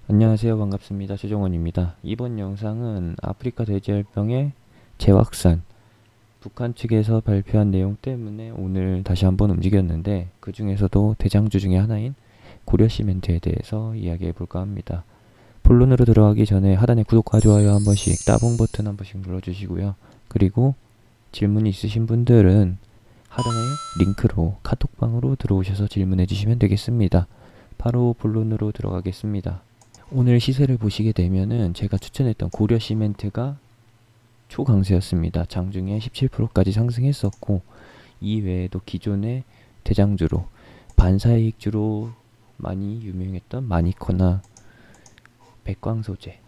안녕하세요. 반갑습니다. 최종원입니다. 이번 영상은 아프리카 돼지열병의 재확산, 북한 측에서 발표한 내용 때문에 오늘 다시 한번 움직였는데 그 중에서도 대장주 중에 하나인 고려시멘트에 대해서 이야기해 볼까 합니다. 본론으로 들어가기 전에 하단에 구독과 좋아요 한 번씩, 따봉 버튼 한 번씩 눌러주시고요. 그리고 질문이 있으신 분들은 하단의 링크로 카톡방으로 들어오셔서 질문해 주시면 되겠습니다. 바로 본론으로 들어가겠습니다. 오늘 시세를 보시게 되면은 제가 추천했던 고려 시멘트가 초강세였습니다. 장중에 17%까지 상승했었고, 이외에도 기존의 대장주로 반사이익주로 많이 유명했던 마니커나 백광소재,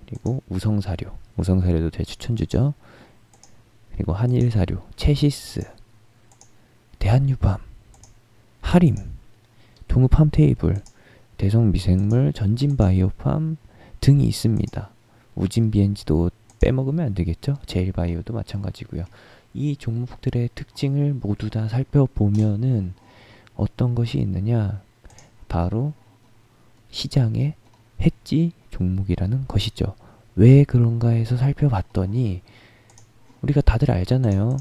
그리고 우성사료도 제 추천주죠. 그리고 한일사료, 체시스, 대한유팜, 하림, 동읍팜테이블, 대성미생물, 전진바이오팜 등이 있습니다. 우진비엔지도 빼먹으면 안 되겠죠? 제일바이오도 마찬가지고요. 이 종목들의 특징을 모두 다 살펴보면은 어떤 것이 있느냐? 바로 시장의 해지 종목이라는 것이죠. 왜 그런가 해서 살펴봤더니 우리가 다들 알잖아요.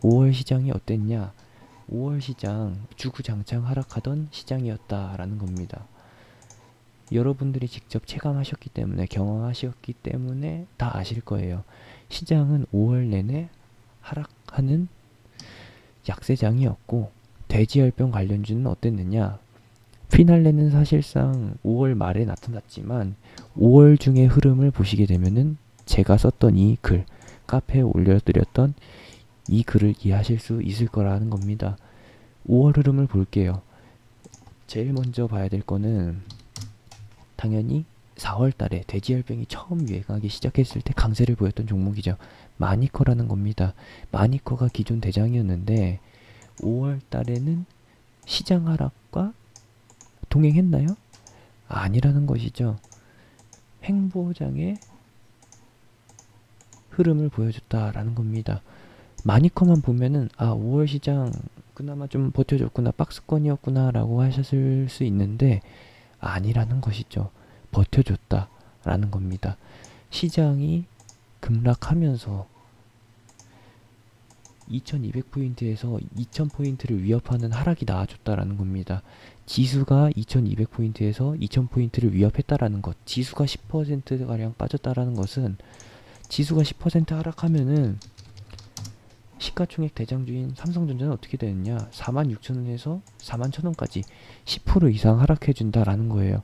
5월 시장이 어땠냐? 5월 시장 주구장창 하락하던 시장이었다라는 겁니다. 여러분들이 직접 체감하셨기 때문에, 경험하셨기 때문에 다 아실 거예요. 시장은 5월 내내 하락하는 약세장이었고, 돼지열병 관련주는 어땠느냐? 피날레는 사실상 5월 말에 나타났지만 5월 중의 흐름을 보시게 되면은 제가 썼던 이 글, 카페에 올려드렸던 이 글을 이해하실 수 있을 거라는 겁니다. 5월 흐름을 볼게요. 제일 먼저 봐야 될 거는 당연히 4월 달에 돼지열병이 처음 유행하기 시작했을 때 강세를 보였던 종목이죠. 마니커라는 겁니다. 마니커가 기존 대장이었는데 5월 달에는 시장 하락과 동행했나요? 아니라는 것이죠. 횡보장의 흐름을 보여줬다라는 겁니다. 마니커만 보면은 5월 시장 그나마 좀 버텨줬구나, 박스권이었구나 라고 하셨을 수 있는데 아니라는 것이죠. 버텨줬다라는 겁니다. 시장이 급락하면서 2200포인트에서 2000포인트를 위협하는 하락이 나와줬다라는 겁니다. 지수가 2200포인트에서 2000포인트를 위협했다라는 것, 지수가 10%가량 빠졌다라는 것은, 지수가 10% 하락하면은 시가총액 대장주인 삼성전자는 어떻게 되느냐, 46,000원에서 41,000원까지 10% 이상 하락해준다라는 거예요.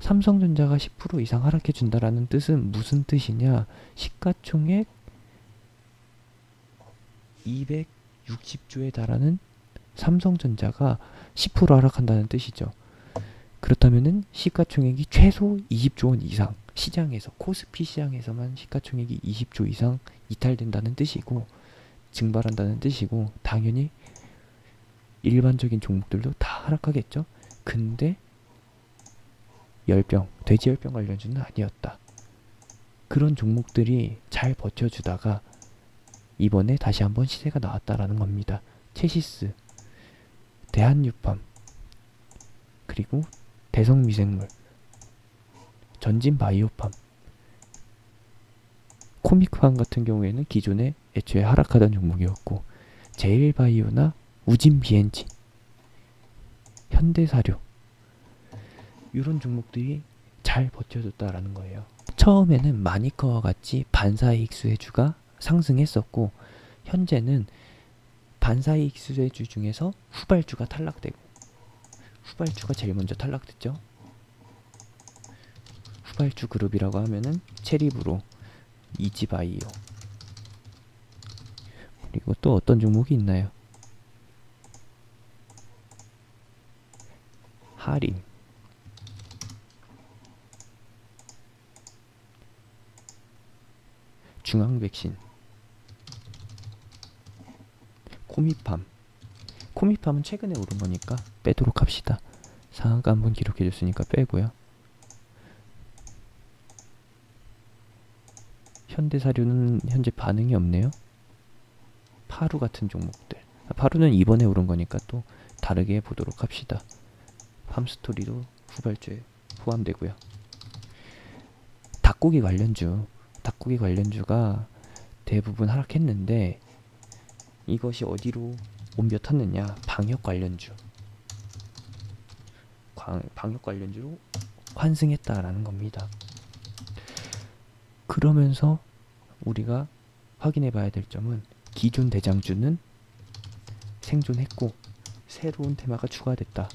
삼성전자가 10% 이상 하락해준다라는 뜻은 무슨 뜻이냐, 시가총액 260조에 달하는 삼성전자가 10% 하락한다는 뜻이죠. 그렇다면은 시가총액이 최소 20조 원 이상, 시장에서, 코스피 시장에서만 시가총액이 20조 이상 이탈된다는 뜻이고, 증발한다는 뜻이고, 당연히 일반적인 종목들도 다 하락하겠죠. 근데 돼지열병 관련주는 아니었다. 그런 종목들이 잘 버텨주다가 이번에 다시 한번 시세가 나왔다라는 겁니다. 체시스, 대한유팜, 그리고 대성미생물, 전진바이오팜, 코믹팜 같은 경우에는 기존에 애초에 하락하던 종목이었고, 제일바이오나 우진비엔지, 현대사료, 이런 종목들이 잘 버텨줬다라는 거예요. 처음에는 마니커와 같이 반사이익 수혜주가 상승했었고, 현재는 반사이익 수혜주 중에서 후발주가 탈락되고, 후발주가 제일 먼저 탈락됐죠. 후발주 그룹이라고 하면은 체리브로, 이지바이오, 그리고 또 어떤 종목이 있나요? 하림, 중앙백신, 코미팜. 코미팜은 최근에 오른 거니까 빼도록 합시다. 상한가 한번 기록해줬으니까 빼고요. 현대사료는 현재 반응이 없네요. 파루 같은 종목들. 파루는 이번에 오른 거니까 또 다르게 보도록 합시다. 팜스토리도 후발주에 포함되고요. 닭고기 관련주가 대부분 하락했는데 이것이 어디로 옮겨 탔느냐? 방역 관련주로 환승했다라는 겁니다. 그러면서 우리가 확인해 봐야 될 점은 기존 대장주는 생존했고 새로운 테마가 추가됐다.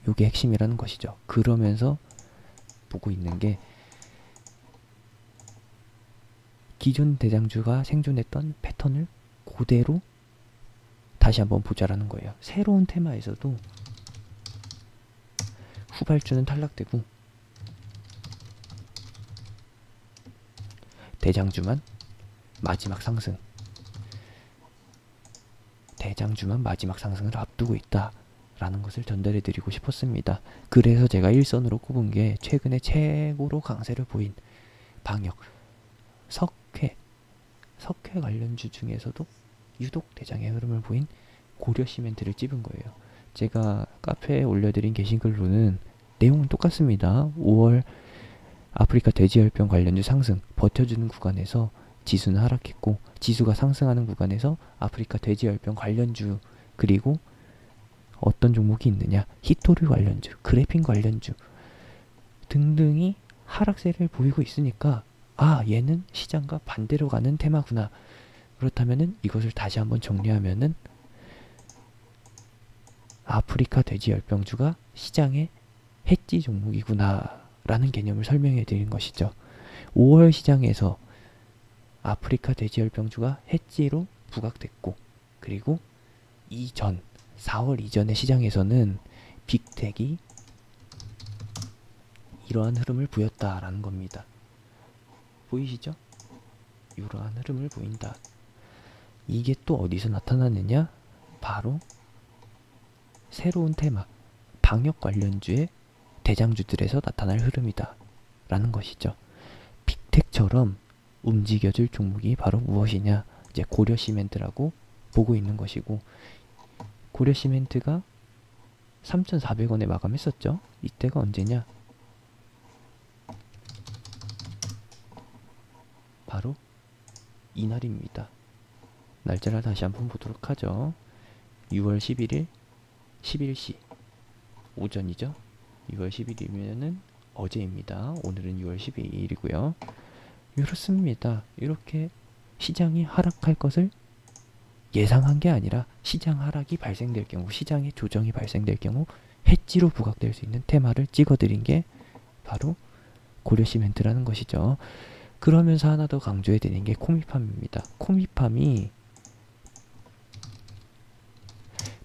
요게 핵심이라는 것이죠. 그러면서 보고 있는 게 기존 대장주가 생존했던 패턴을 그대로 다시 한번 보자라는 거예요. 새로운 테마에서도 후발주는 탈락되고 대장주만 마지막 상승을 앞두고 있다 라는 것을 전달해 드리고 싶었습니다. 그래서 제가 1선으로 꼽은 게 최근에 최고로 강세를 보인 방역 석회 관련주 중에서도 유독 대장의 흐름을 보인 고려시멘트를 찝은 거예요. 제가 카페에 올려드린 게시글로는 내용은 똑같습니다. 5월 아프리카 돼지열병 관련주 상승 버텨주는 구간에서 지수는 하락했고 지수가 상승하는 구간에서 아프리카 돼지열병 관련주 그리고 어떤 종목이 있느냐 히토류 관련주, 그래핀 관련주 등등이 하락세를 보이고 있으니까 아 얘는 시장과 반대로 가는 테마구나. 그렇다면은 이것을 다시 한번 정리하면은 아프리카 돼지열병주가 시장의 해지 종목이구나 라는 개념을 설명해 드린 것이죠. 5월 시장에서 아프리카 돼지열병주가 해지로 부각됐고 그리고 이전 4월 이전의 시장에서는 빅텍이 이러한 흐름을 보였다라는 겁니다. 보이시죠? 이러한 흐름을 보인다. 이게 또 어디서 나타나느냐? 바로 새로운 테마, 방역 관련주의 대장주들에서 나타날 흐름이다 라는 것이죠. 빅텍처럼 움직여줄 종목이 바로 무엇이냐? 이제 고려시멘트라고 보고 있는 것이고 고려시멘트가 3,400원에 마감했었죠. 이때가 언제냐? 바로 이날입니다. 날짜를 다시 한번 보도록 하죠. 6월 11일 11시 오전이죠. 6월 10일이면은 어제입니다. 오늘은 6월 12일이고요. 이렇습니다. 이렇게 시장이 하락할 것을 예상한 게 아니라 시장 하락이 발생될 경우, 시장의 조정이 발생될 경우 해지로 부각될 수 있는 테마를 찍어드린 게 바로 고려시멘트라는 것이죠. 그러면서 하나 더 강조해 드린 게 코미팜입니다. 코미팜이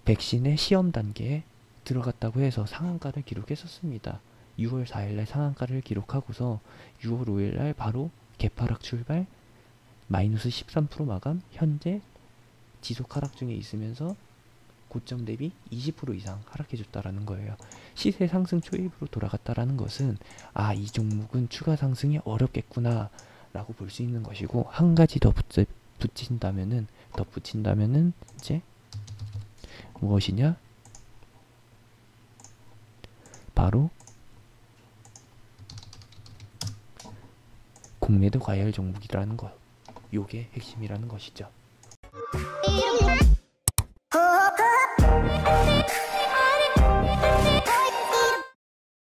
백신의 시험 단계에 들어갔다고 해서 상한가를 기록했었습니다. 6월 4일날 상한가를 기록하고서 6월 5일날 바로 개파락 출발, 마이너스 13% 마감, 현재 지속 하락 중에 있으면서 고점 대비 20% 이상 하락해줬다라는 거예요. 시세 상승 초입으로 돌아갔다라는 것은 아, 이 종목은 추가 상승이 어렵겠구나 라고 볼 수 있는 것이고 한 가지 더 붙인다면은 이제 무엇이냐? 바로 공매도 과열 종목이라는 것. 요게 핵심이라는 것이죠.